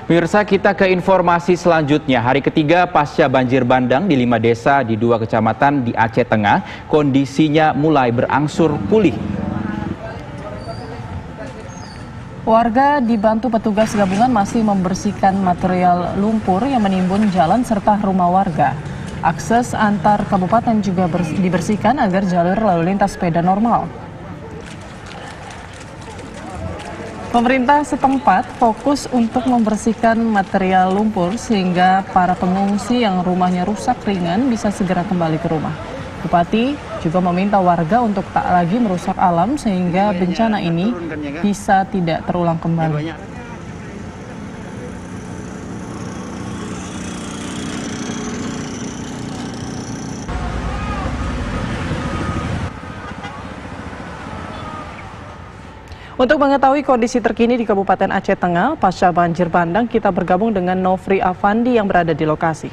Pemirsa, kita ke informasi selanjutnya. Hari ketiga pasca banjir bandang di 5 desa di 2 kecamatan di Aceh Tengah, kondisinya mulai berangsur pulih. Warga dibantu petugas gabungan masih membersihkan material lumpur yang menimbun jalan serta rumah warga. Akses antar kabupaten juga dibersihkan agar jalur lalu lintas sepeda normal. Pemerintah setempat fokus untuk membersihkan material lumpur sehingga para pengungsi yang rumahnya rusak ringan bisa segera kembali ke rumah. Bupati juga meminta warga untuk tak lagi merusak alam sehingga bencana ini bisa tidak terulang kembali. Untuk mengetahui kondisi terkini di Kabupaten Aceh Tengah pasca banjir bandang, kita bergabung dengan Nofri Afandi yang berada di lokasi.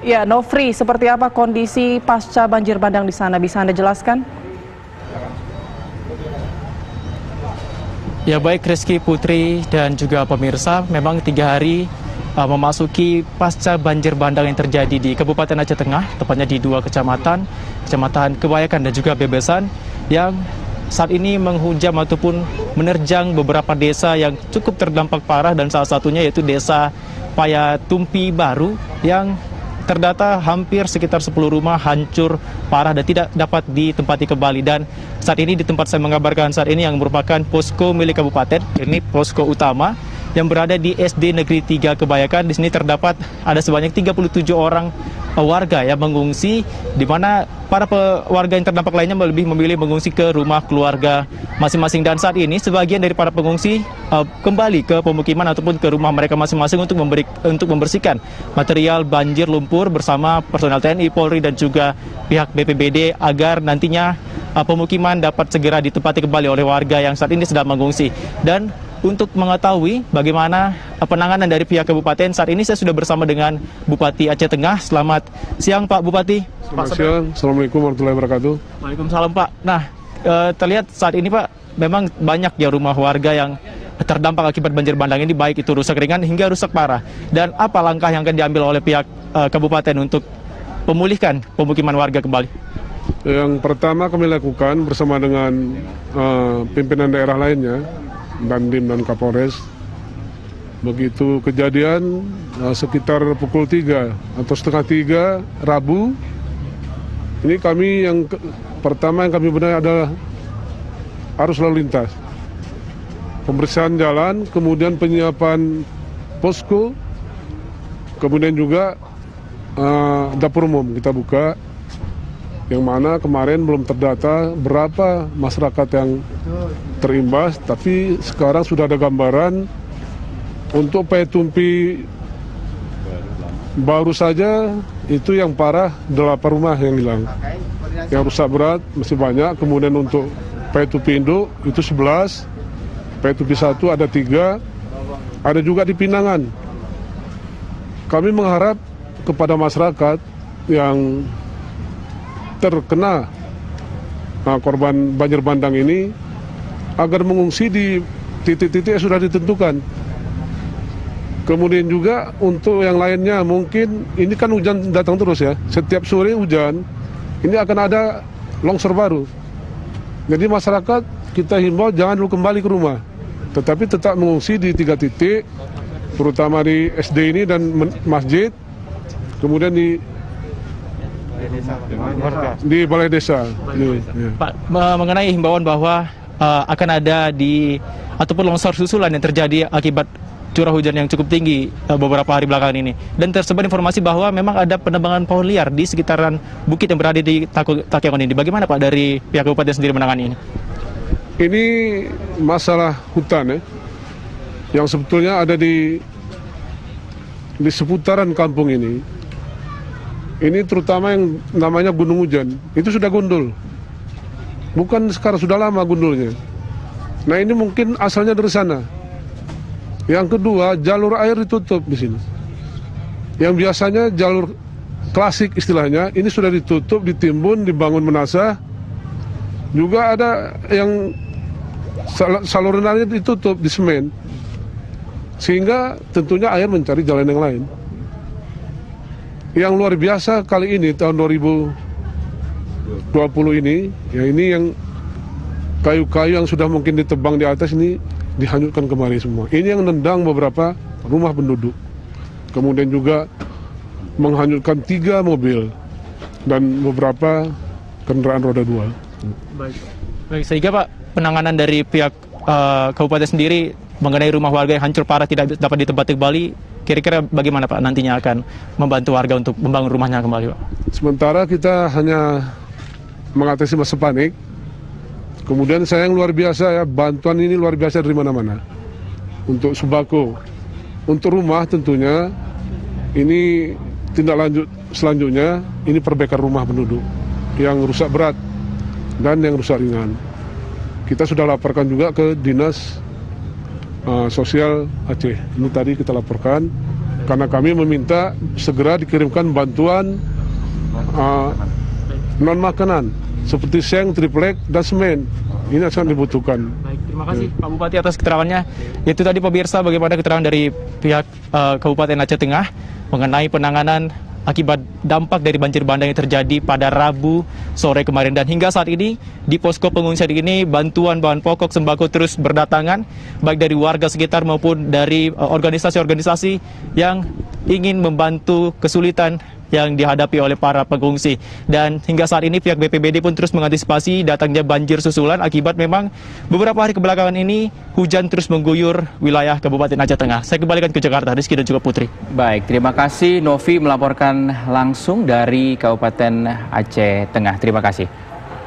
Ya, Nofri, seperti apa kondisi pasca banjir bandang di sana? Bisa Anda jelaskan? Ya baik Rizky, Putri, dan juga pemirsa, memang 3 hari memasuki pasca banjir bandang yang terjadi di Kabupaten Aceh Tengah, tepatnya di 2 kecamatan, Kecamatan Kebayakan dan juga Bebesan, yang saat ini menghujam ataupun menerjang beberapa desa yang cukup terdampak parah, dan salah satunya yaitu desa Payatumpi Baru yang terdata hampir sekitar 10 rumah hancur parah dan tidak dapat ditempati kembali. Dan saat ini di tempat saya mengabarkan saat ini yang merupakan posko milik kabupaten, ini posko utama yang berada di SD Negeri 3 Kebayakan. Di sini terdapat ada sebanyak 37 orang warga yang mengungsi, di mana para warga yang terdampak lainnya lebih memilih mengungsi ke rumah keluarga masing-masing. Dan saat ini sebagian dari para pengungsi kembali ke pemukiman ataupun ke rumah mereka masing-masing untuk membersihkan material banjir lumpur bersama personel TNI, Polri, dan juga pihak BPBD agar nantinya pemukiman dapat segera ditempati kembali oleh warga yang saat ini sedang mengungsi. Dan untuk mengetahui bagaimana penanganan dari pihak kabupaten, saat ini saya sudah bersama dengan Bupati Aceh Tengah. Selamat siang Pak Bupati. Selamat siang, Assalamualaikum warahmatullahi wabarakatuh. Waalaikumsalam Pak. Nah, terlihat saat ini Pak, memang banyak ya rumah warga yang terdampak akibat banjir bandang ini, baik itu rusak ringan hingga rusak parah. Dan apa langkah yang akan diambil oleh pihak kabupaten untuk memulihkan pemukiman warga kembali? Yang pertama kami lakukan bersama dengan pimpinan daerah lainnya, Dandim dan Kapolres. Begitu kejadian sekitar pukul 3 atau setengah 3 Rabu, ini kami pertama yang kami benahi adalah arus lalu lintas, pembersihan jalan, kemudian penyiapan posko, kemudian juga dapur umum kita buka, yang mana kemarin belum terdata berapa masyarakat yang terimbas, tapi sekarang sudah ada gambaran. Untuk Payatumpi Baru saja itu yang parah 8 rumah yang hilang, yang rusak berat masih banyak. Kemudian untuk Payatumpi Induk itu 11, Payatumpi 1 ada 3, ada juga di Pinangan. Kami mengharap kepada masyarakat yang terkena korban banjir bandang ini agar mengungsi di titik-titik yang sudah ditentukan. Kemudian juga untuk yang lainnya, mungkin ini kan hujan datang terus ya, setiap sore hujan, ini akan ada longsor baru. Jadi masyarakat kita himbau jangan dulu kembali ke rumah, tetapi tetap mengungsi di 3 titik, terutama di SD ini dan masjid, kemudian di balai desa. Pak, mengenai himbauan bahwa akan ada ataupun longsor susulan yang terjadi akibat curah hujan yang cukup tinggi beberapa hari belakangan ini, dan tersebar informasi bahwa memang ada penebangan pohon liar di sekitaran bukit yang berada di Takengon ini. Bagaimana Pak dari pihak kabupaten sendiri menangani ini? Ini masalah hutan ya, yang sebetulnya ada di seputaran kampung ini. Ini terutama yang namanya Gunung Hujan, itu sudah gundul. Bukan sekarang, sudah lama gundulnya. Nah ini mungkin asalnya dari sana. Yang kedua, jalur air ditutup di sini. Yang biasanya jalur klasik istilahnya, ini sudah ditutup, ditimbun, dibangun menasah. Juga ada yang saluran airnya ditutup di semen, sehingga tentunya air mencari jalan yang lain. Yang luar biasa kali ini tahun 2020 ini, ya ini yang kayu-kayu yang sudah mungkin ditebang di atas ini dihanyutkan kembali semua. Ini yang nendang beberapa rumah penduduk. Kemudian juga menghanyutkan 3 mobil dan beberapa kendaraan roda 2. Baik, sehingga Pak, penanganan dari pihak kabupaten sendiri mengenai rumah warga yang hancur parah tidak dapat ditempati kembali, kira-kira bagaimana Pak nantinya akan membantu warga untuk membangun rumahnya kembali, Pak? Sementara kita hanya mengatasi masa panik. Kemudian saya yang luar biasa ya, bantuan ini luar biasa dari mana-mana. Untuk sembako, untuk rumah tentunya, ini tindak lanjut selanjutnya, ini perbaikan rumah penduduk yang rusak berat dan yang rusak ringan. Kita sudah laporkan juga ke Dinas Sosial Aceh. Ini tadi kita laporkan, karena kami meminta segera dikirimkan bantuan non-makanan, seperti seng, triplek, dan semen. Ini sangat dibutuhkan. Baik, terima kasih Pak Bupati atas keterangannya. Itu tadi pemirsa bagaimana keterangan dari pihak Kabupaten Aceh Tengah mengenai penanganan akibat dampak dari banjir bandang yang terjadi pada Rabu sore kemarin. Dan hingga saat ini di posko pengungsian ini bantuan bahan pokok sembako terus berdatangan, baik dari warga sekitar maupun dari organisasi-organisasi yang ingin membantu kesulitan yang dihadapi oleh para pengungsi. Dan hingga saat ini pihak BPBD pun terus mengantisipasi datangnya banjir susulan akibat memang beberapa hari kebelakangan ini hujan terus mengguyur wilayah Kabupaten Aceh Tengah. Saya kembalikan ke Jakarta, Rizky dan juga Putri. Baik, terima kasih Novi melaporkan langsung dari Kabupaten Aceh Tengah. Terima kasih.